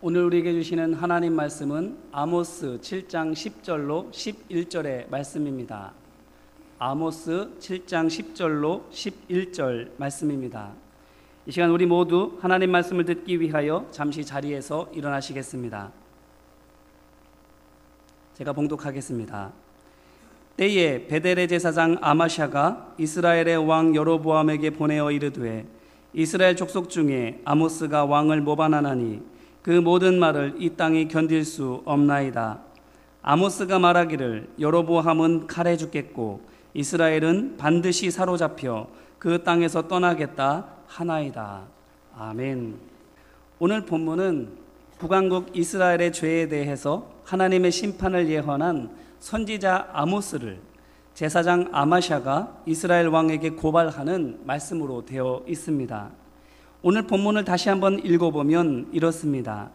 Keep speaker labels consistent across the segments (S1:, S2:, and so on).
S1: 오늘 우리에게 주시는 하나님 말씀은 아모스 7장 10절로 11절의 말씀입니다. 아모스 7장 10절로 11절 말씀입니다. 이 시간 우리 모두 하나님 말씀을 듣기 위하여 잠시 자리에서 일어나시겠습니다. 제가 봉독하겠습니다. 때에 베델의 제사장 아마샤가 이스라엘의 왕 여로보암에게 보내어 이르되 이스라엘 족속 중에 아모스가 왕을 모반하나니 그 모든 말을 이 땅이 견딜 수 없나이다. 아모스가 말하기를 여로보암은 칼에 죽겠고 이스라엘은 반드시 사로잡혀 그 땅에서 떠나겠다 하나이다. 아멘. 오늘 본문은 북왕국 이스라엘의 죄에 대해서 하나님의 심판을 예언한 선지자 아모스를 제사장 아마샤가 이스라엘 왕에게 고발하는 말씀으로 되어 있습니다. 오늘 본문을 다시 한번 읽어보면 이렇습니다.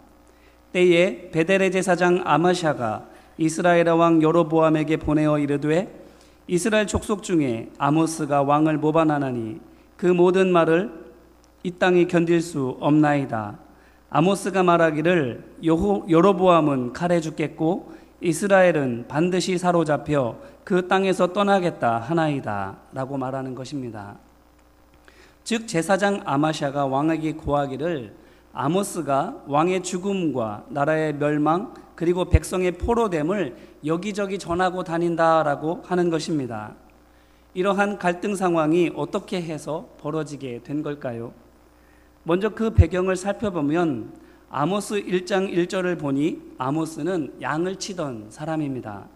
S1: 때에 베델의 제사장 아마샤가 이스라엘의 왕 여로보암에게 보내어 이르되 이스라엘 족속 중에 아모스가 왕을 모반하나니 그 모든 말을 이 땅이 견딜 수 없나이다. 아모스가 말하기를 여로보암은 칼에 죽겠고 이스라엘은 반드시 사로잡혀 그 땅에서 떠나겠다 하나이다 라고 말하는 것입니다. 즉 제사장 아마샤가 왕에게 고하기를 아모스가 왕의 죽음과 나라의 멸망 그리고 백성의 포로됨을 여기저기 전하고 다닌다라고 하는 것입니다. 이러한 갈등 상황이 어떻게 해서 벌어지게 된 걸까요? 먼저 그 배경을 살펴보면 아모스 1장 1절을 보니 아모스는 양을 치던 사람입니다.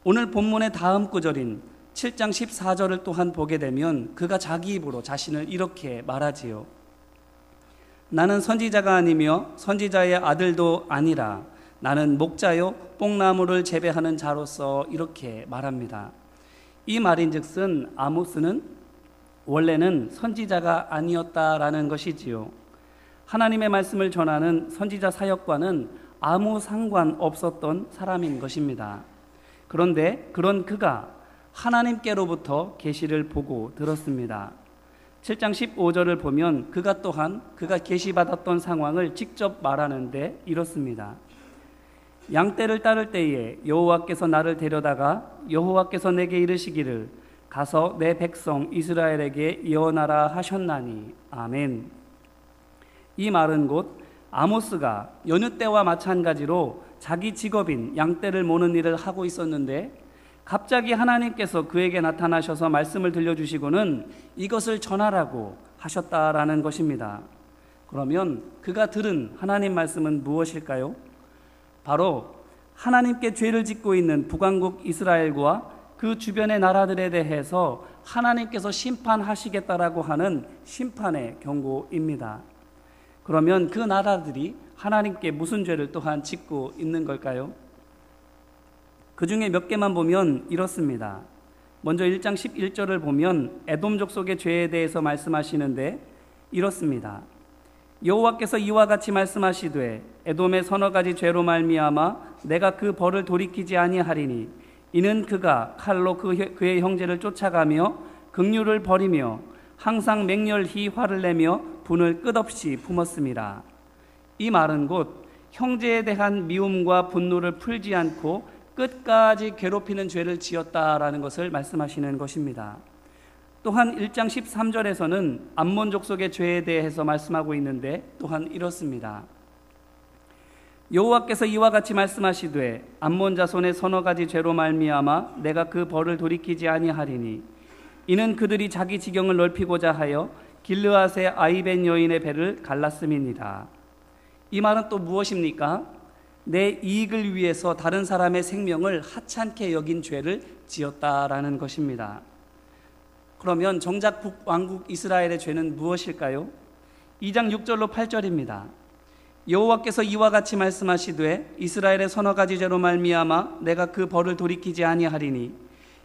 S1: 오늘 본문의 다음 구절인 7장 14절을 또한 보게 되면 그가 자기 입으로 자신을 이렇게 말하지요. 나는 선지자가 아니며 선지자의 아들도 아니라 나는 목자요 뽕나무를 재배하는 자로서 이렇게 말합니다. 이 말인즉슨 아모스는 원래는 선지자가 아니었다라는 것이지요. 하나님의 말씀을 전하는 선지자 사역과는 아무 상관없었던 사람인 것입니다. 그런데 그런 그가 하나님께로부터 계시를 보고 들었습니다. 7장 15절을 보면 그가 또한 그가 계시받았던 상황을 직접 말하는데 이렇습니다. 양떼를 따를 때에 여호와께서 나를 데려다가 여호와께서 내게 이르시기를 가서 내 백성 이스라엘에게 예언하라 하셨나니 아멘. 이 말은 곧 아모스가 여느 때와 마찬가지로 자기 직업인 양떼를 모는 일을 하고 있었는데 갑자기 하나님께서 그에게 나타나셔서 말씀을 들려주시고는 이것을 전하라고 하셨다라는 것입니다. 그러면 그가 들은 하나님 말씀은 무엇일까요? 바로 하나님께 죄를 짓고 있는 북왕국 이스라엘과 그 주변의 나라들에 대해서 하나님께서 심판하시겠다라고 하는 심판의 경고입니다. 그러면 그 나라들이 하나님께 무슨 죄를 또한 짓고 있는 걸까요? 그 중에 몇 개만 보면 이렇습니다. 먼저 1장 11절을 보면 에돔 족속의 죄에 대해서 말씀하시는데 이렇습니다. 여호와께서 이와 같이 말씀하시되 에돔의 서너 가지 죄로 말미암아 내가 그 벌을 돌이키지 아니하리니 이는 그가 칼로 그의 형제를 쫓아가며 긍휼을 버리며 항상 맹렬히 화를 내며 분을 끝없이 품었습니다. 이 말은 곧 형제에 대한 미움과 분노를 풀지 않고 끝까지 괴롭히는 죄를 지었다라는 것을 말씀하시는 것입니다. 또한 1장 13절에서는 암몬 족속의 죄에 대해서 말씀하고 있는데 또한 이렇습니다. 여호와께서 이와 같이 말씀하시되 암몬 자손의 서너 가지 죄로 말미암아 내가 그 벌을 돌이키지 아니하리니 이는 그들이 자기 지경을 넓히고자 하여 길르앗의 아이벤 여인의 배를 갈랐음이니라. 이 말은 또 무엇입니까? 내 이익을 위해서 다른 사람의 생명을 하찮게 여긴 죄를 지었다라는 것입니다. 그러면 정작 북왕국 이스라엘의 죄는 무엇일까요? 2장 6절로 8절입니다. 여호와께서 이와 같이 말씀하시되 이스라엘의 서너 가지 죄로 말미암아 내가 그 벌을 돌이키지 아니하리니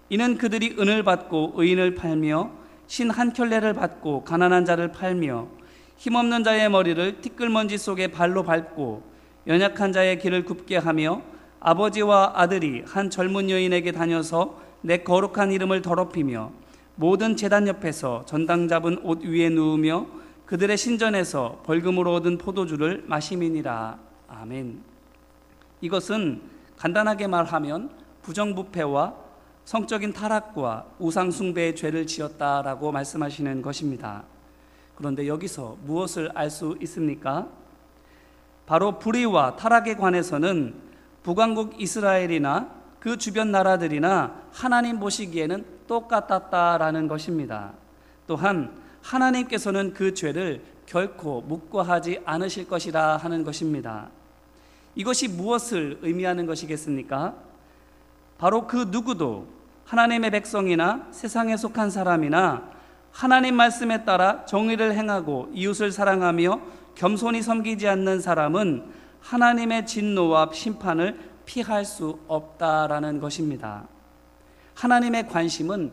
S1: 이는 그들이 은을 받고 의인을 팔며 신 한 켤레를 받고 가난한 자를 팔며 힘없는 자의 머리를 티끌먼지 속에 발로 밟고 연약한 자의 길을 굽게 하며 아버지와 아들이 한 젊은 여인에게 다녀서 내 거룩한 이름을 더럽히며 모든 제단 옆에서 전당 잡은 옷 위에 누우며 그들의 신전에서 벌금으로 얻은 포도주를 마심이니라. 아멘. 이것은 간단하게 말하면 부정부패와 성적인 타락과 우상숭배의 죄를 지었다라고 말씀하시는 것입니다. 그런데 여기서 무엇을 알 수 있습니까? 바로 불의와 타락에 관해서는 북왕국 이스라엘이나 그 주변 나라들이나 하나님 보시기에는 똑같았다라는 것입니다. 또한 하나님께서는 그 죄를 결코 묵과하지 않으실 것이라 하는 것입니다. 이것이 무엇을 의미하는 것이겠습니까? 바로 그 누구도 하나님의 백성이나 세상에 속한 사람이나 하나님 말씀에 따라 정의를 행하고 이웃을 사랑하며 겸손히 섬기지 않는 사람은 하나님의 진노와 심판을 피할 수 없다라는 것입니다. 하나님의 관심은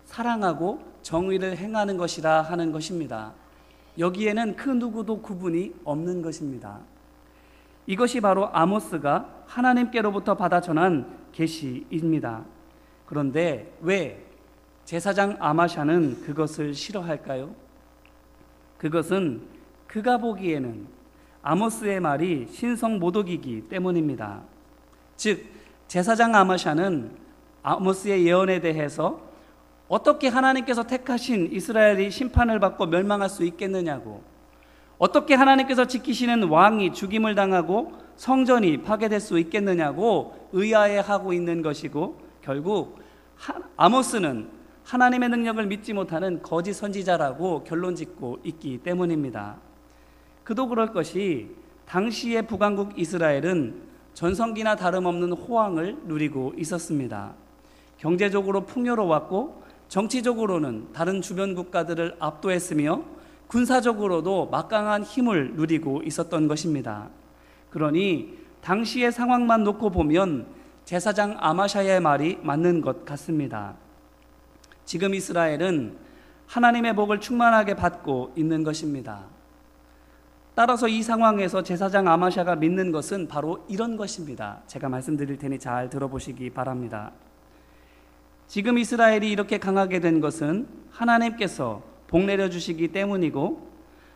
S1: 사랑하고 정의를 행하는 것이라 하는 것입니다. 여기에는 그 누구도 구분이 없는 것입니다. 이것이 바로 아모스가 하나님께로부터 받아 전한 계시입니다. 그런데 왜 제사장 아마샤는 그것을 싫어할까요? 그것은 그가 보기에는 아모스의 말이 신성모독이기 때문입니다. 즉 제사장 아마샤는 아모스의 예언에 대해서 어떻게 하나님께서 택하신 이스라엘이 심판을 받고 멸망할 수 있겠느냐고, 어떻게 하나님께서 지키시는 왕이 죽임을 당하고 성전이 파괴될 수 있겠느냐고 의아해하고 있는 것이고, 결국 아모스는 하나님의 능력을 믿지 못하는 거짓 선지자라고 결론짓고 있기 때문입니다. 그도 그럴 것이 당시의 북왕국 이스라엘은 전성기나 다름없는 호황을 누리고 있었습니다. 경제적으로 풍요로웠고 정치적으로는 다른 주변 국가들을 압도했으며 군사적으로도 막강한 힘을 누리고 있었던 것입니다. 그러니 당시의 상황만 놓고 보면 제사장 아마샤의 말이 맞는 것 같습니다. 지금 이스라엘은 하나님의 복을 충만하게 받고 있는 것입니다. 따라서 이 상황에서 제사장 아마샤가 믿는 것은 바로 이런 것입니다. 제가 말씀드릴 테니 잘 들어보시기 바랍니다. 지금 이스라엘이 이렇게 강하게 된 것은 하나님께서 복 내려주시기 때문이고,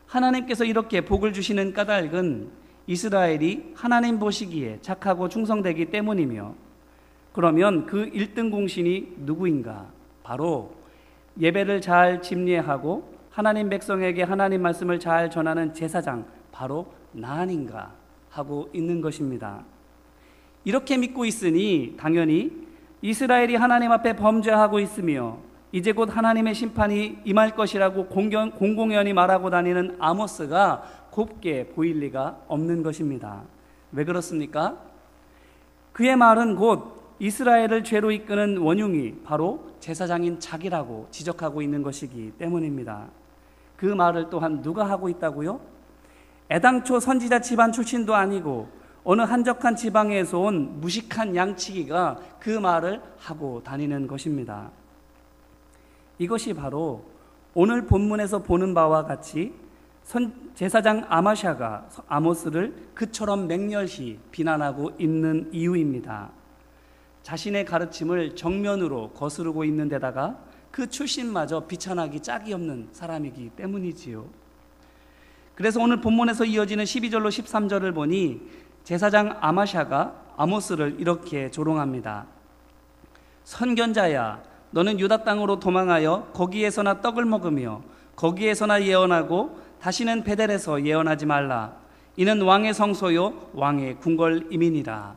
S1: 하나님께서 이렇게 복을 주시는 까닭은 이스라엘이 하나님 보시기에 착하고 충성되기 때문이며, 그러면 그 1등 공신이 누구인가? 바로 예배를 잘 집례하고 하나님 백성에게 하나님 말씀을 잘 전하는 제사장, 바로 나 아닌가 하고 있는 것입니다. 이렇게 믿고 있으니 당연히 이스라엘이 하나님 앞에 범죄하고 있으며 이제 곧 하나님의 심판이 임할 것이라고 공공연히 말하고 다니는 아모스가 곱게 보일 리가 없는 것입니다. 왜 그렇습니까? 그의 말은 곧 이스라엘을 죄로 이끄는 원흉이 바로 제사장인 자기라고 지적하고 있는 것이기 때문입니다. 그 말을 또한 누가 하고 있다고요? 애당초 선지자 집안 출신도 아니고 어느 한적한 지방에서 온 무식한 양치기가 그 말을 하고 다니는 것입니다. 이것이 바로 오늘 본문에서 보는 바와 같이 제사장 아마샤가 아모스를 그처럼 맹렬히 비난하고 있는 이유입니다. 자신의 가르침을 정면으로 거스르고 있는 데다가 그 출신마저 비천하기 짝이 없는 사람이기 때문이지요. 그래서 오늘 본문에서 이어지는 12절로 13절을 보니 제사장 아마샤가 아모스를 이렇게 조롱합니다. 선견자야, 너는 유다 땅으로 도망하여 거기에서나 떡을 먹으며 거기에서나 예언하고 다시는 베델에서 예언하지 말라. 이는 왕의 성소요 왕의 궁궐임이니라.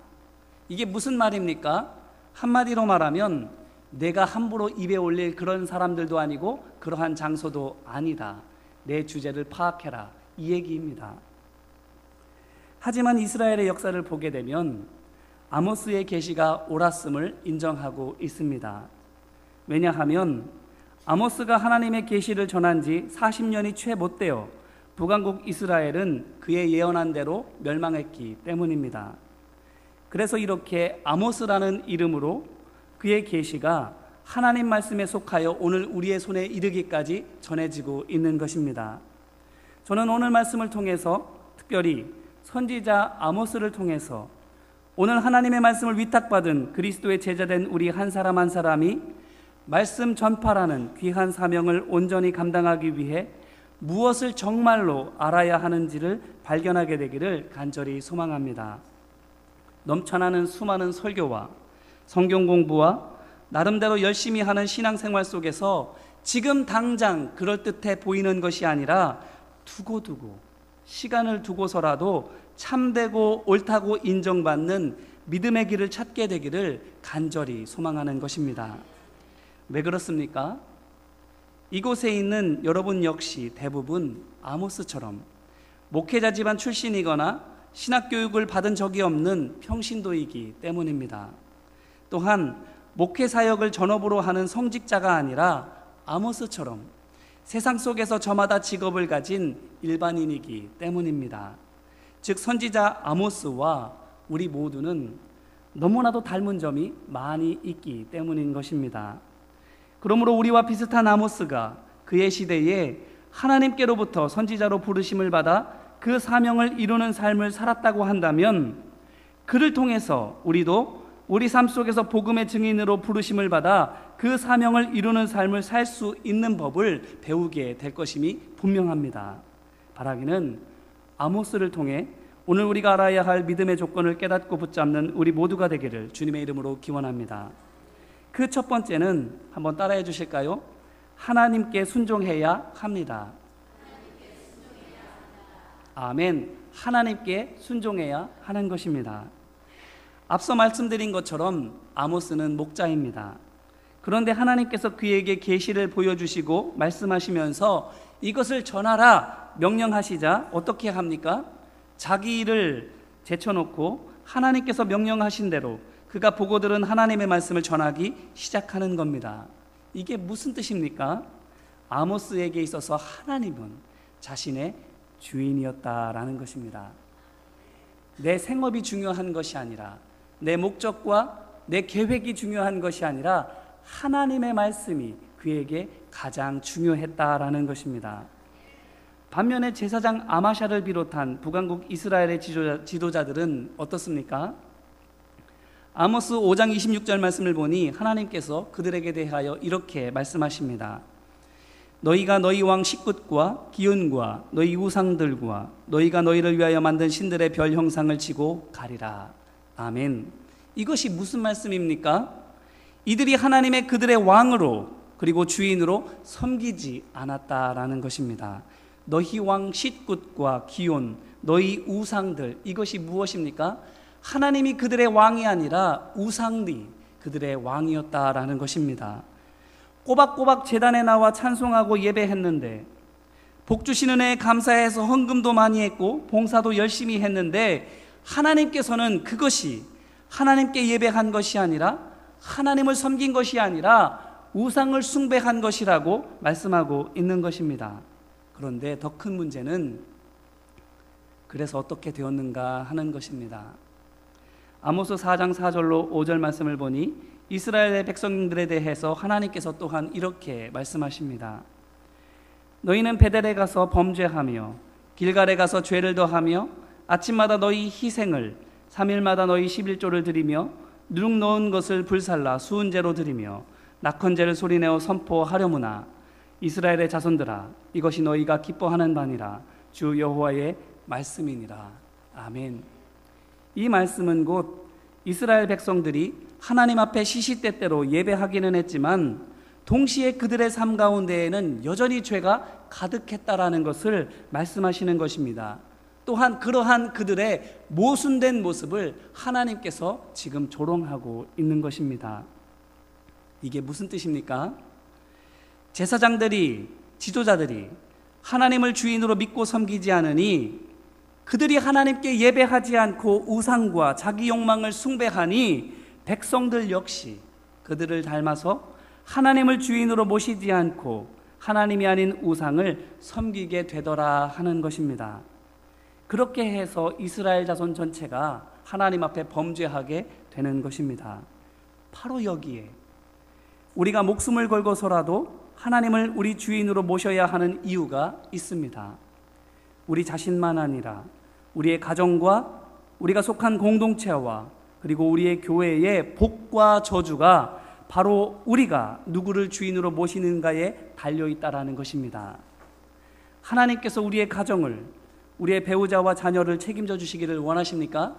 S1: 이게 무슨 말입니까? 한마디로 말하면 내가 함부로 입에 올릴 그런 사람들도 아니고 그러한 장소도 아니다. 내 주제를 파악해라. 이 얘기입니다. 하지만 이스라엘의 역사를 보게 되면 아모스의 계시가 옳았음을 인정하고 있습니다. 왜냐하면 아모스가 하나님의 계시를 전한 지 40년이 채 못 되어 북왕국 이스라엘은 그의 예언한 대로 멸망했기 때문입니다. 그래서 이렇게 아모스라는 이름으로 그의 계시가 하나님 말씀에 속하여 오늘 우리의 손에 이르기까지 전해지고 있는 것입니다. 저는 오늘 말씀을 통해서 특별히 선지자 아모스를 통해서 오늘 하나님의 말씀을 위탁받은 그리스도의 제자된 우리 한 사람 한 사람이 말씀 전파라는 귀한 사명을 온전히 감당하기 위해 무엇을 정말로 알아야 하는지를 발견하게 되기를 간절히 소망합니다. 넘쳐나는 수많은 설교와 성경 공부와 나름대로 열심히 하는 신앙생활 속에서 지금 당장 그럴듯해 보이는 것이 아니라 두고두고 시간을 두고서라도 참되고 옳다고 인정받는 믿음의 길을 찾게 되기를 간절히 소망하는 것입니다. 왜 그렇습니까? 이곳에 있는 여러분 역시 대부분 아모스처럼 목회자 집안 출신이거나 신학교육을 받은 적이 없는 평신도이기 때문입니다. 또한 목회 사역을 전업으로 하는 성직자가 아니라 아모스처럼 세상 속에서 저마다 직업을 가진 일반인이기 때문입니다. 즉 선지자 아모스와 우리 모두는 너무나도 닮은 점이 많이 있기 때문인 것입니다. 그러므로 우리와 비슷한 아모스가 그의 시대에 하나님께로부터 선지자로 부르심을 받아 그 사명을 이루는 삶을 살았다고 한다면 그를 통해서 우리도 우리 삶 속에서 복음의 증인으로 부르심을 받아 그 사명을 이루는 삶을 살 수 있는 법을 배우게 될 것임이 분명합니다. 바라기는 아모스를 통해 오늘 우리가 알아야 할 믿음의 조건을 깨닫고 붙잡는 우리 모두가 되기를 주님의 이름으로 기원합니다. 그 첫 번째는 한번 따라해 주실까요? 하나님께 순종해야 합니다. 아멘. 하나님께 순종해야 하는 것입니다. 앞서 말씀드린 것처럼 아모스는 목자입니다. 그런데 하나님께서 그에게 계시를 보여주시고 말씀하시면서 이것을 전하라 명령하시자 어떻게 합니까? 자기 일을 제쳐놓고 하나님께서 명령하신 대로 그가 보고 들은 하나님의 말씀을 전하기 시작하는 겁니다. 이게 무슨 뜻입니까? 아모스에게 있어서 하나님은 자신의 주인이었다라는 것입니다. 내 생업이 중요한 것이 아니라 내 목적과 내 계획이 중요한 것이 아니라 하나님의 말씀이 그에게 가장 중요했다라는 것입니다. 반면에 제사장 아마샤를 비롯한 북왕국 이스라엘의 지도자들은 어떻습니까? 아모스 5장 26절 말씀을 보니 하나님께서 그들에게 대하여 이렇게 말씀하십니다. 너희가 너희 왕 식굿과 기운과 너희 우상들과 너희가 너희를 위하여 만든 신들의 별 형상을 치고 가리라. 아멘. 이것이 무슨 말씀입니까? 이들이 하나님의 그들의 왕으로 그리고 주인으로 섬기지 않았다라는 것입니다. 너희 왕 식굿과 기온, 너희 우상들, 이것이 무엇입니까? 하나님이 그들의 왕이 아니라 우상들이 그들의 왕이었다라는 것입니다. 꼬박꼬박 제단에 나와 찬송하고 예배했는데 복 주시는 은혜에 감사해서 헌금도 많이 했고 봉사도 열심히 했는데 하나님께서는 그것이 하나님께 예배한 것이 아니라 하나님을 섬긴 것이 아니라 우상을 숭배한 것이라고 말씀하고 있는 것입니다. 그런데 더 큰 문제는 그래서 어떻게 되었는가 하는 것입니다. 아모스 4장 4절로 5절 말씀을 보니 이스라엘의 백성들에 대해서 하나님께서 또한 이렇게 말씀하십니다. 너희는 베델에 가서 범죄하며 길갈에 가서 죄를 더하며 아침마다 너희 희생을 3일마다 너희 11조를 드리며 누룩 넣은 것을 불살라 수은제로 드리며 낙헌제를 소리내어 선포하려무나 이스라엘의 자손들아 이것이 너희가 기뻐하는 바니라 주 여호와의 말씀이니라. 아멘. 이 말씀은 곧 이스라엘 백성들이 하나님 앞에 시시때때로 예배하기는 했지만 동시에 그들의 삶 가운데에는 여전히 죄가 가득했다라는 것을 말씀하시는 것입니다. 또한 그러한 그들의 모순된 모습을 하나님께서 지금 조롱하고 있는 것입니다. 이게 무슨 뜻입니까? 제사장들이, 지도자들이 하나님을 주인으로 믿고 섬기지 않으니 그들이 하나님께 예배하지 않고 우상과 자기 욕망을 숭배하니 백성들 역시 그들을 닮아서 하나님을 주인으로 모시지 않고 하나님이 아닌 우상을 섬기게 되더라 하는 것입니다. 그렇게 해서 이스라엘 자손 전체가 하나님 앞에 범죄하게 되는 것입니다. 바로 여기에 우리가 목숨을 걸고서라도 하나님을 우리 주인으로 모셔야 하는 이유가 있습니다. 우리 자신만 아니라 우리의 가정과 우리가 속한 공동체와 그리고 우리의 교회의 복과 저주가 바로 우리가 누구를 주인으로 모시는가에 달려있다라는 것입니다. 하나님께서 우리의 가정을, 우리의 배우자와 자녀를 책임져 주시기를 원하십니까?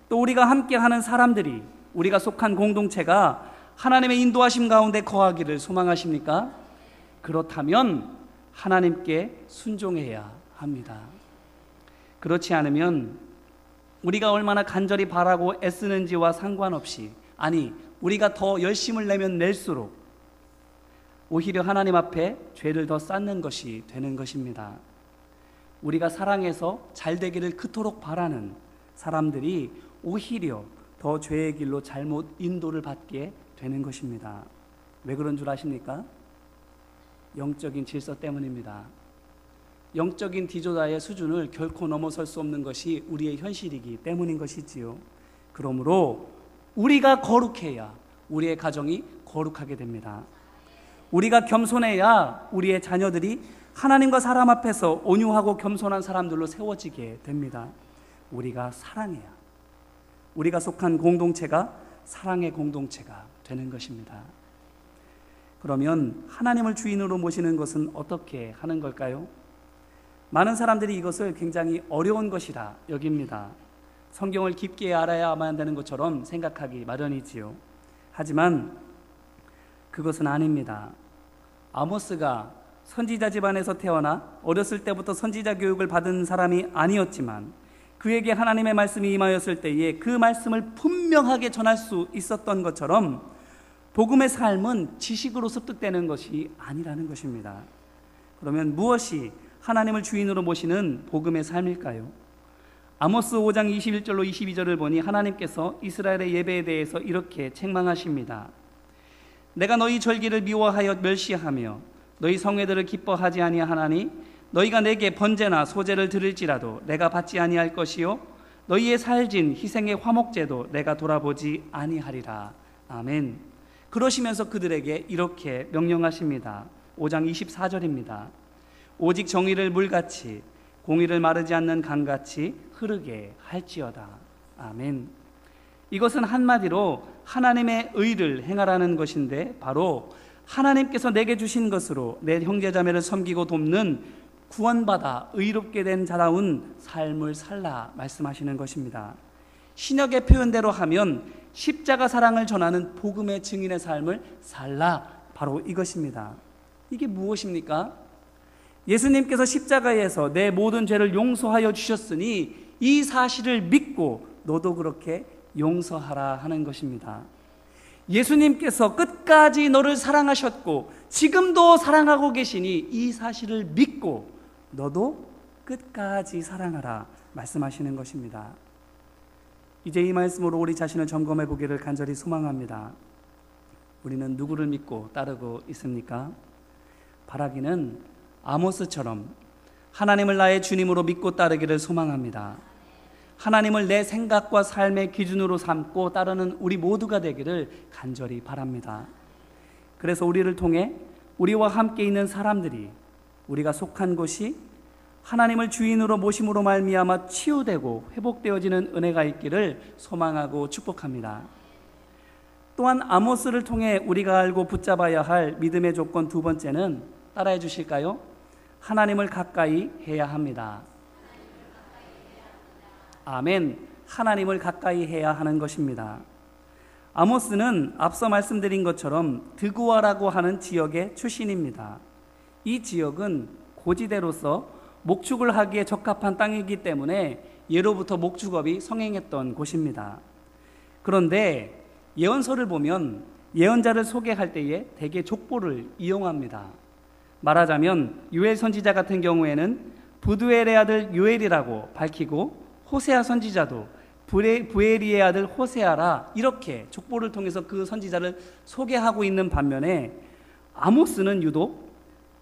S1: 또 우리가 함께하는 사람들이, 우리가 속한 공동체가 하나님의 인도하심 가운데 거하기를 소망하십니까? 그렇다면 하나님께 순종해야 합니다. 그렇지 않으면 우리가 얼마나 간절히 바라고 애쓰는지와 상관없이, 아니 우리가 더 열심을 내면 낼수록 오히려 하나님 앞에 죄를 더 쌓는 것이 되는 것입니다. 우리가 사랑해서 잘 되기를 그토록 바라는 사람들이 오히려 더 죄의 길로 잘못 인도를 받게 되는 것입니다. 왜 그런 줄 아십니까? 영적인 질서 때문입니다. 영적인 디조다의 수준을 결코 넘어설 수 없는 것이 우리의 현실이기 때문인 것이지요. 그러므로 우리가 거룩해야 우리의 가정이 거룩하게 됩니다. 우리가 겸손해야 우리의 자녀들이 하나님과 사람 앞에서 온유하고 겸손한 사람들로 세워지게 됩니다. 우리가 사랑해야 우리가 속한 공동체가 사랑의 공동체가 되는 것입니다. 그러면 하나님을 주인으로 모시는 것은 어떻게 하는 걸까요? 많은 사람들이 이것을 굉장히 어려운 것이라 여깁니다. 성경을 깊게 알아야만 되는 것처럼 생각하기 마련이지요. 하지만 그것은 아닙니다. 아모스가 선지자 집안에서 태어나 어렸을 때부터 선지자 교육을 받은 사람이 아니었지만 그에게 하나님의 말씀이 임하였을 때에 그 말씀을 분명하게 전할 수 있었던 것처럼 복음의 삶은 지식으로 습득되는 것이 아니라는 것입니다. 그러면 무엇이 하나님을 주인으로 모시는 복음의 삶일까요? 아모스 5장 21절로 22절을 보니 하나님께서 이스라엘의 예배에 대해서 이렇게 책망하십니다. 내가 너희 절기를 미워하여 멸시하며 너희 성회들을 기뻐하지 아니하나니 너희가 내게 번제나 소제를 드릴지라도 내가 받지 아니할 것이요 너희의 살진 희생의 화목제도 내가 돌아보지 아니하리라. 아멘. 그러시면서 그들에게 이렇게 명령하십니다. 5장 24절입니다. 오직 정의를 물같이 공의를 마르지 않는 강같이 흐르게 할지어다. 아멘. 이것은 한마디로 하나님의 의를 행하라는 것인데 바로 하나님께서 내게 주신 것으로 내 형제자매를 섬기고 돕는 구원받아 의롭게 된 자다운 삶을 살라 말씀하시는 것입니다. 신약의 표현대로 하면 십자가 사랑을 전하는 복음의 증인의 삶을 살라, 바로 이것입니다. 이게 무엇입니까? 예수님께서 십자가에서 내 모든 죄를 용서하여 주셨으니 이 사실을 믿고 너도 그렇게 용서하라 하는 것입니다. 예수님께서 끝까지 너를 사랑하셨고 지금도 사랑하고 계시니 이 사실을 믿고 너도 끝까지 사랑하라 말씀하시는 것입니다. 이제 이 말씀으로 우리 자신을 점검해 보기를 간절히 소망합니다. 우리는 누구를 믿고 따르고 있습니까? 바라기는 아모스처럼 하나님을 나의 주님으로 믿고 따르기를 소망합니다. 하나님을 내 생각과 삶의 기준으로 삼고 따르는 우리 모두가 되기를 간절히 바랍니다. 그래서 우리를 통해 우리와 함께 있는 사람들이 우리가 속한 곳이 하나님을 주인으로 모심으로 말미암아 치유되고 회복되어지는 은혜가 있기를 소망하고 축복합니다. 또한 아모스를 통해 우리가 알고 붙잡아야 할 믿음의 조건 두 번째는 따라해 주실까요? 하나님을 가까이 해야 합니다. 아멘. 하나님을 가까이 해야 하는 것입니다. 아모스는 앞서 말씀드린 것처럼 드고아라고 하는 지역의 출신입니다. 이 지역은 고지대로서 목축을 하기에 적합한 땅이기 때문에 예로부터 목축업이 성행했던 곳입니다. 그런데 예언서를 보면 예언자를 소개할 때에 대개 족보를 이용합니다. 말하자면 요엘 선지자 같은 경우에는 부두엘의 아들 요엘이라고 밝히고 호세아 선지자도 부에리의 아들 호세아라 이렇게 족보를 통해서 그 선지자를 소개하고 있는 반면에 아모스는 유독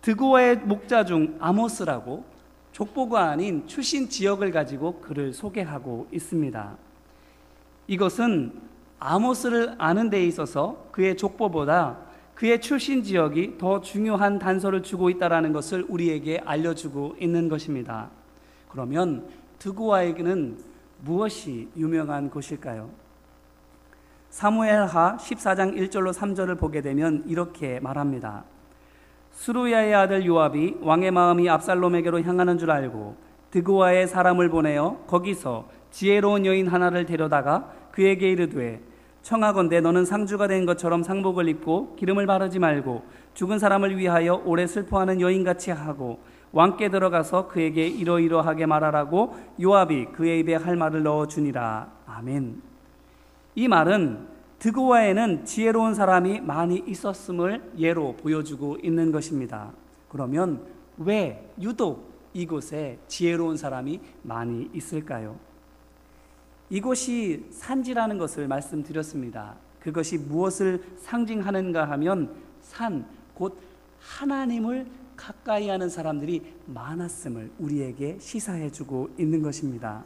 S1: 드고아의 목자 중 아모스라고 족보가 아닌 출신 지역을 가지고 그를 소개하고 있습니다. 이것은 아모스를 아는 데 있어서 그의 족보보다 그의 출신 지역이 더 중요한 단서를 주고 있다는 것을 우리에게 알려주고 있는 것입니다. 그러면 드고아에게는 무엇이 유명한 곳일까요? 사무엘하 14장 1절로 3절을 보게 되면 이렇게 말합니다. 수루야의 아들 요압이 왕의 마음이 압살롬에게로 향하는 줄 알고 드고아의 사람을 보내어 거기서 지혜로운 여인 하나를 데려다가 그에게 이르되 청하건대 너는 상주가 된 것처럼 상복을 입고 기름을 바르지 말고 죽은 사람을 위하여 오래 슬퍼하는 여인같이 하고 왕께 들어가서 그에게 이러이러하게 말하라고 요압이 그의 입에 할 말을 넣어주니라. 아멘. 이 말은 드고아에는 지혜로운 사람이 많이 있었음을 예로 보여주고 있는 것입니다. 그러면 왜 유독 이곳에 지혜로운 사람이 많이 있을까요? 이곳이 산지라는 것을 말씀드렸습니다. 그것이 무엇을 상징하는가 하면 산, 곧 하나님을 가까이 하는 사람들이 많았음을 우리에게 시사해주고 있는 것입니다.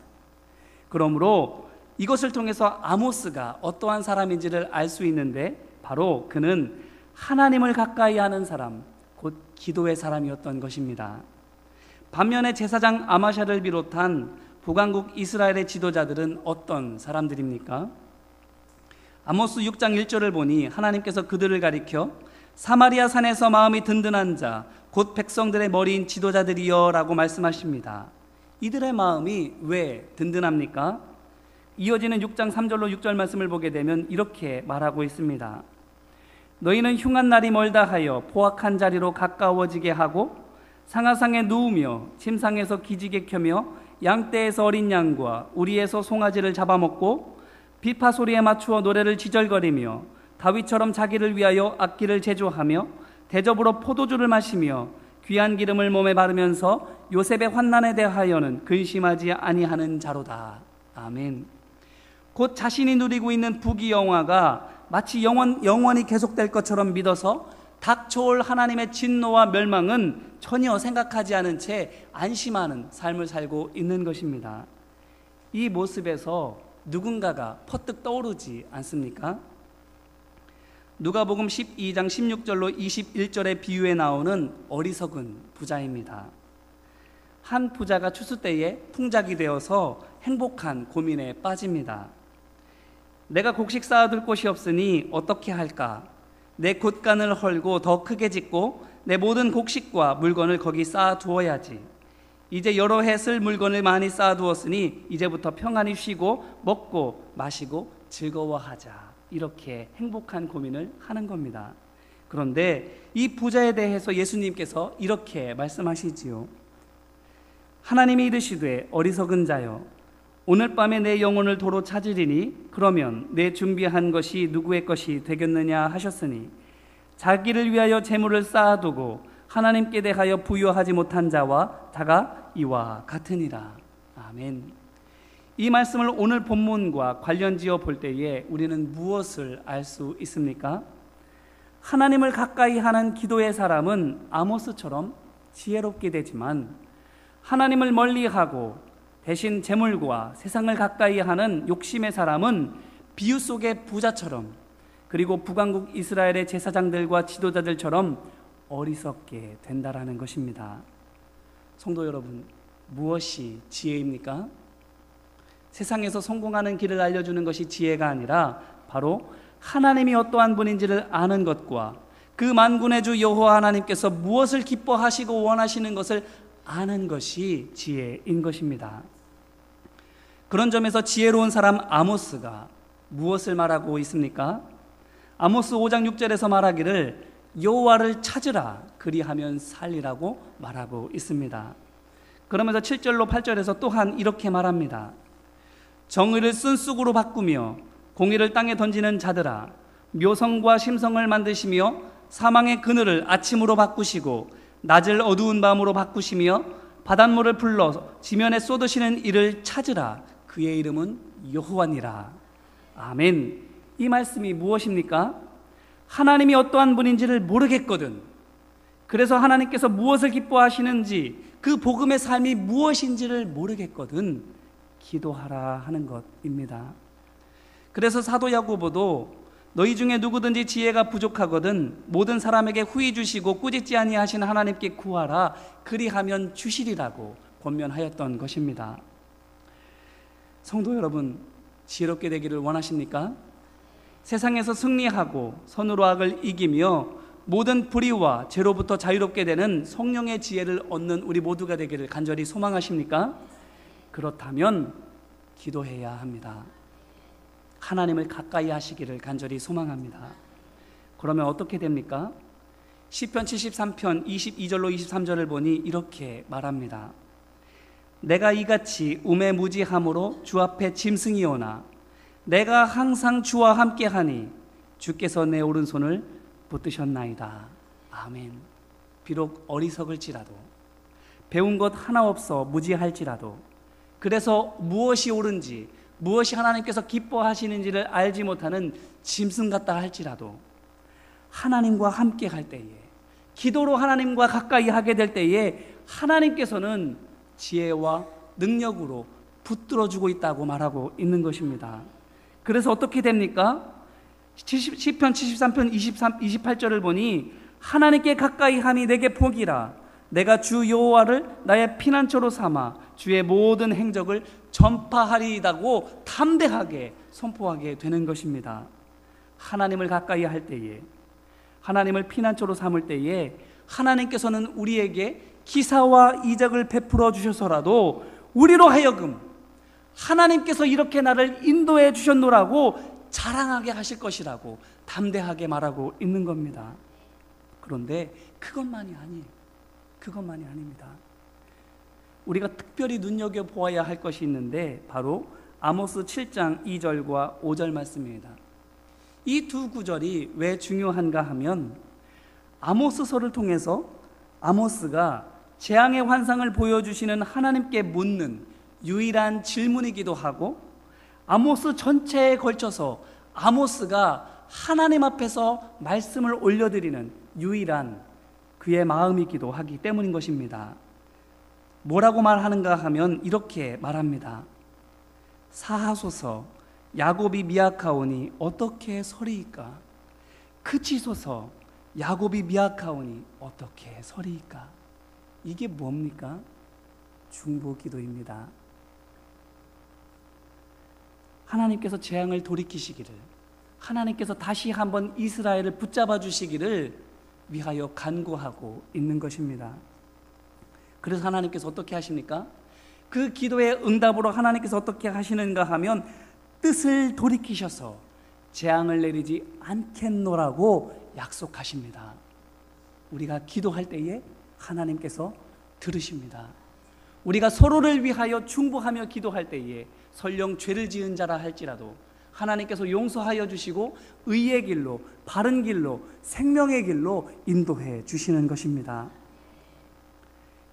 S1: 그러므로 이것을 통해서 아모스가 어떠한 사람인지를 알 수 있는데 바로 그는 하나님을 가까이 하는 사람, 곧 기도의 사람이었던 것입니다. 반면에 제사장 아마샤를 비롯한 북왕국 이스라엘의 지도자들은 어떤 사람들입니까? 아모스 6장 1절을 보니 하나님께서 그들을 가리켜 사마리아 산에서 마음이 든든한 자, 곧 백성들의 머리인 지도자들이여 라고 말씀하십니다. 이들의 마음이 왜 든든합니까? 이어지는 6장 3절로 6절 말씀을 보게 되면 이렇게 말하고 있습니다. 너희는 흉한 날이 멀다 하여 포악한 자리로 가까워지게 하고 상하상에 누우며 침상에서 기지개 켜며 양떼에서 어린 양과 우리에서 송아지를 잡아먹고 비파 소리에 맞추어 노래를 지절거리며 다윗처럼 자기를 위하여 악기를 제조하며 대접으로 포도주를 마시며 귀한 기름을 몸에 바르면서 요셉의 환난에 대하여는 근심하지 아니하는 자로다. 아멘. 곧 자신이 누리고 있는 부귀영화가 마치 영원히 계속될 것처럼 믿어서 닥쳐올 하나님의 진노와 멸망은 전혀 생각하지 않은 채 안심하는 삶을 살고 있는 것입니다. 이 모습에서 누군가가 퍼뜩 떠오르지 않습니까? 누가복음 12장 16절로 21절의 비유에 나오는 어리석은 부자입니다. 한 부자가 추수 때에 풍작이 되어서 행복한 고민에 빠집니다. 내가 곡식 쌓아둘 곳이 없으니 어떻게 할까? 내 곶간을 헐고 더 크게 짓고 내 모든 곡식과 물건을 거기 쌓아두어야지. 이제 여러 해 쓸 물건을 많이 쌓아두었으니 이제부터 평안히 쉬고 먹고 마시고 즐거워하자. 이렇게 행복한 고민을 하는 겁니다. 그런데 이 부자에 대해서 예수님께서 이렇게 말씀하시지요. 하나님이 이르시되 어리석은 자여 오늘 밤에 내 영혼을 도로 찾으리니 그러면 내 준비한 것이 누구의 것이 되겠느냐 하셨으니 자기를 위하여 재물을 쌓아두고 하나님께 대하여 부여하지 못한 자와 다가 이와 같으니라. 아멘. 이 말씀을 오늘 본문과 관련지어 볼 때에 우리는 무엇을 알 수 있습니까? 하나님을 가까이 하는 기도의 사람은 아모스처럼 지혜롭게 되지만 하나님을 멀리하고 대신 재물과 세상을 가까이 하는 욕심의 사람은 비유 속의 부자처럼 그리고 북왕국 이스라엘의 제사장들과 지도자들처럼 어리석게 된다라는 것입니다. 성도 여러분, 무엇이 지혜입니까? 세상에서 성공하는 길을 알려주는 것이 지혜가 아니라 바로 하나님이 어떠한 분인지를 아는 것과 그 만군의 주 여호와 하나님께서 무엇을 기뻐하시고 원하시는 것을 아는 것이 지혜인 것입니다. 그런 점에서 지혜로운 사람 아모스가 무엇을 말하고 있습니까? 아모스 5장 6절에서 말하기를 여호와를 찾으라 그리하면 살리라고 말하고 있습니다. 그러면서 7절로 8절에서 또한 이렇게 말합니다. 정의를 쓴쑥으로 바꾸며 공의를 땅에 던지는 자들아 묘성과 심성을 만드시며 사망의 그늘을 아침으로 바꾸시고 낮을 어두운 밤으로 바꾸시며 바닷물을 불러 지면에 쏟으시는 이를 찾으라 그의 이름은 여호와니라. 아멘. 이 말씀이 무엇입니까? 하나님이 어떠한 분인지를 모르겠거든. 그래서 하나님께서 무엇을 기뻐하시는지 그 복음의 삶이 무엇인지를 모르겠거든. 기도하라 하는 것입니다. 그래서 사도 야고보도 너희 중에 누구든지 지혜가 부족하거든 모든 사람에게 후히 주시고 꾸짖지 아니하시는 하나님께 구하라 그리하면 주시리라고 권면하였던 것입니다. 성도 여러분, 지혜롭게 되기를 원하십니까? 세상에서 승리하고 선으로 악을 이기며 모든 불의와 죄로부터 자유롭게 되는 성령의 지혜를 얻는 우리 모두가 되기를 간절히 소망하십니까? 그렇다면 기도해야 합니다. 하나님을 가까이 하시기를 간절히 소망합니다. 그러면 어떻게 됩니까? 시편 73편 22절로 23절을 보니 이렇게 말합니다. 내가 이같이 우매무지함으로 주 앞에 짐승이오나 내가 항상 주와 함께하니 주께서 내 오른손을 붙드셨나이다. 아멘. 비록 어리석을지라도, 배운 것 하나 없어 무지할지라도, 그래서 무엇이 옳은지, 무엇이 하나님께서 기뻐하시는지를 알지 못하는 짐승 같다 할지라도 하나님과 함께 할 때에, 기도로 하나님과 가까이 하게 될 때에 하나님께서는 지혜와 능력으로 붙들어주고 있다고 말하고 있는 것입니다. 그래서 어떻게 됩니까? 시편 73편 28절을 보니 하나님께 가까이 함이 내게 복이라. 내가 주 여호와를 나의 피난처로 삼아 주의 모든 행적을 전파하리이다고 담대하게 선포하게 되는 것입니다. 하나님을 가까이 할 때에, 하나님을 피난처로 삼을 때에 하나님께서는 우리에게 기사와 이적을 베풀어 주셔서라도 우리로 하여금 하나님께서 이렇게 나를 인도해 주셨노라고 자랑하게 하실 것이라고 담대하게 말하고 있는 겁니다. 그런데 그것만이 아닙니다. 우리가 특별히 눈여겨보아야 할 것이 있는데 바로 아모스 7장 2절과 5절 말씀입니다. 이 두 구절이 왜 중요한가 하면 아모스서를 통해서 아모스가 재앙의 환상을 보여주시는 하나님께 묻는 유일한 질문이기도 하고, 아모스 전체에 걸쳐서 아모스가 하나님 앞에서 말씀을 올려드리는 유일한 그의 마음이기도 하기 때문인 것입니다. 뭐라고 말하는가 하면 이렇게 말합니다. 사하소서 야곱이 미약하오니 어떻게 서리이까? 그치소서 야곱이 미약하오니 어떻게 서리이까? 이게 뭡니까? 중보기도입니다. 하나님께서 재앙을 돌이키시기를, 하나님께서 다시 한번 이스라엘을 붙잡아 주시기를 위하여 간구하고 있는 것입니다. 그래서 하나님께서 어떻게 하십니까? 그 기도의 응답으로 하나님께서 어떻게 하시는가 하면 뜻을 돌이키셔서 재앙을 내리지 않겠노라고 약속하십니다. 우리가 기도할 때에 하나님께서 들으십니다. 우리가 서로를 위하여 중보하며 기도할 때에 설령 죄를 지은 자라 할지라도 하나님께서 용서하여 주시고 의의 길로, 바른 길로, 생명의 길로 인도해 주시는 것입니다.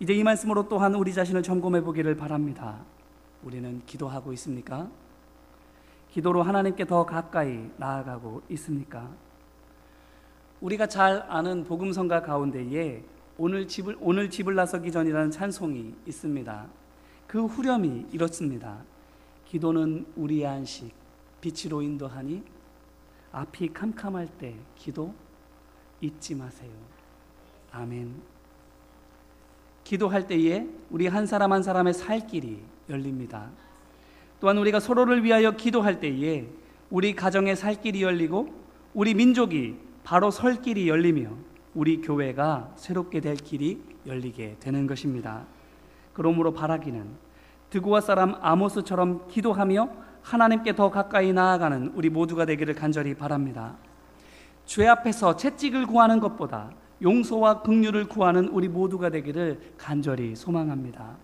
S1: 이제 이 말씀으로 또한 우리 자신을 점검해 보기를 바랍니다. 우리는 기도하고 있습니까? 기도로 하나님께 더 가까이 나아가고 있습니까? 우리가 잘 아는 복음성가 가운데에 오늘 집을 나서기 전이라는 찬송이 있습니다. 그 후렴이 이렇습니다. 기도는 우리의 안식, 빛으로 인도하니 앞이 캄캄할 때 기도 잊지 마세요. 아멘. 기도할 때에 우리 한 사람 한 사람의 살 길이 열립니다. 또한 우리가 서로를 위하여 기도할 때에 우리 가정의 살 길이 열리고 우리 민족이 바로 설 길이 열리며 우리 교회가 새롭게 될 길이 열리게 되는 것입니다. 그러므로 바라기는 드고아 사람 아모스처럼 기도하며 하나님께 더 가까이 나아가는 우리 모두가 되기를 간절히 바랍니다. 죄 앞에서 채찍을 구하는 것보다 용서와 긍휼을 구하는 우리 모두가 되기를 간절히 소망합니다.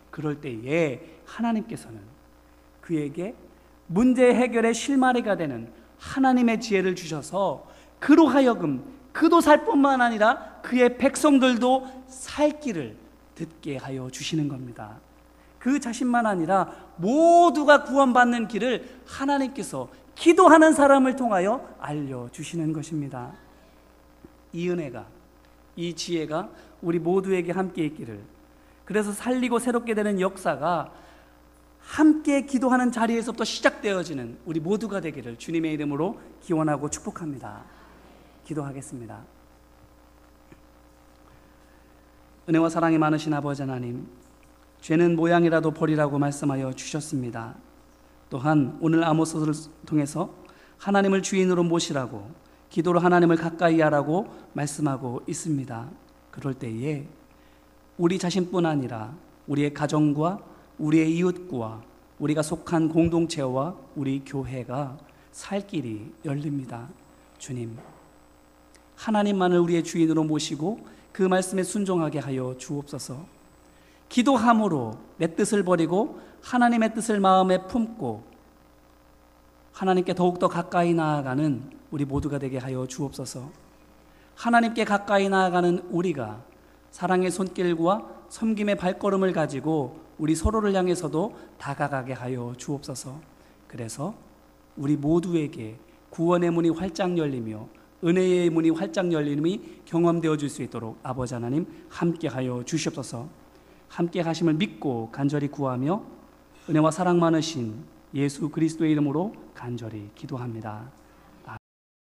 S1: 그럴 때에 하나님께서는 그에게 문제 해결의 실마리가 되는 하나님의 지혜를 주셔서 그로 하여금 그도 살 뿐만 아니라 그의 백성들도 살 길을 듣게 하여 주시는 겁니다. 그 자신만 아니라 모두가 구원받는 길을 하나님께서 기도하는 사람을 통하여 알려주시는 것입니다. 이 은혜가, 이 지혜가 우리 모두에게 함께 있기를, 그래서 살리고 새롭게 되는 역사가 함께 기도하는 자리에서부터 시작되어지는 우리 모두가 되기를 주님의 이름으로 기원하고 축복합니다. 기도하겠습니다. 은혜와 사랑이 많으신 아버지 하나님, 죄는 모양이라도 버리라고 말씀하여 주셨습니다. 또한 오늘 아모스를 통해서 하나님을 주인으로 모시라고 기도로 하나님을 가까이 하라고 말씀하고 있습니다. 그럴 때에 우리 자신뿐 아니라 우리의 가정과 우리의 이웃과 우리가 속한 공동체와 우리 교회가 살 길이 열립니다. 주님, 하나님만을 우리의 주인으로 모시고 그 말씀에 순종하게 하여 주옵소서. 기도함으로 내 뜻을 버리고 하나님의 뜻을 마음에 품고 하나님께 더욱더 가까이 나아가는 우리 모두가 되게 하여 주옵소서. 하나님께 가까이 나아가는 우리가 사랑의 손길과 섬김의 발걸음을 가지고 우리 서로를 향해서도 다가가게 하여 주옵소서. 그래서 우리 모두에게 구원의 문이 활짝 열리며 은혜의 문이 활짝 열림이 경험되어 줄 수 있도록 아버지 하나님 함께 하여 주시옵소서. 함께 하심을 믿고 간절히 구하며 은혜와 사랑 많으신 예수 그리스도의 이름으로 간절히 기도합니다.